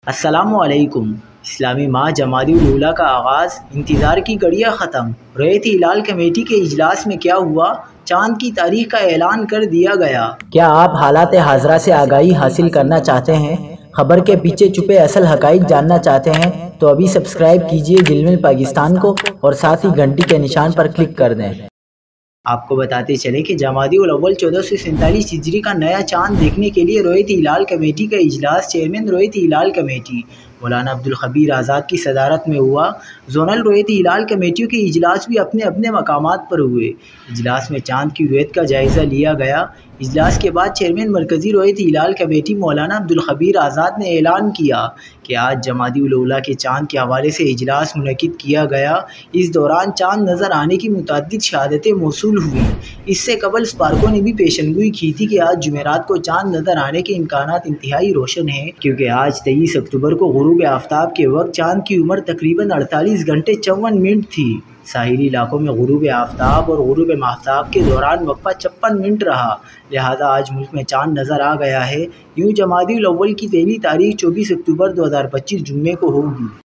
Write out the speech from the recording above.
السلام علیکم۔ اسلامی ماہ جمادی الاولیٰ کا آغاز، انتظار کی گھڑیاں ختم۔ رؤیت ہلال کمیٹی کے اجلاس میں کیا ہوا؟ چاند کی تاریخ کا اعلان کر دیا گیا۔ کیا آپ حالات حاضرہ سے آگاہی حاصل کرنا چاہتے ہیں؟ خبر کے پیچھے چھپے اصل حقائق جاننا چاہتے ہیں تو ابھی سبسکرائب کیجئے جلمل پاکستان کو اور ساتھ ہی گھنٹی کے نشان پر کلک کر دیں۔ آپ کو بتاتے چلے کہ جمادی الاول 1447 ہجری کا نیا چاند دیکھنے کے لیے رؤیت ہلال کمیٹی کا اجلاس چیئرمین رؤیت ہلال کمیٹی مولانا عبدالخبیر آزاد کی صدارت میں ہوا۔ زونل رؤیت ہلال کمیٹیوں کے اجلاس بھی اپنے اپنے مقامات پر ہوئے۔ اجلاس میں چاند کی رؤیت کا جائزہ لیا گیا۔ اجلاس کے بعد چیئرمین مرکزی رؤیت ہلال کمیٹی مولانا عبدالخبیر آزاد نے اعلان کیا کہ آج جمادی الاولیٰ کے چاند کے حوالے سے اجلاس منعقد کیا گیا۔ اس دوران چاند نظر آنے کی متعدد شہادتیں موصول ہوئیں۔ اس سے قبل اسپارکو نے بھی پیشنگوئی کی تھی کہ آج جمعرات کو چاند نظر آنے کے امکانات انتہائی روشن ہیں، کیونکہ آج 23 اکتوبر کو غروب آفتاب کے وقت چاند کی عمر تقریباً 48 گھنٹے 54 منٹ تھی۔ ساحلی علاقوں میں غروب آفتاب اور غروب ماہتاب کے دوران وقفہ 56 منٹ رہا، لہٰذا آج ملک میں چاند نظر آ گیا ہے۔ یوں جمادی الاول کی پہلی تاریخ 24 اکتوبر 2025 جمعے کو ہوگی۔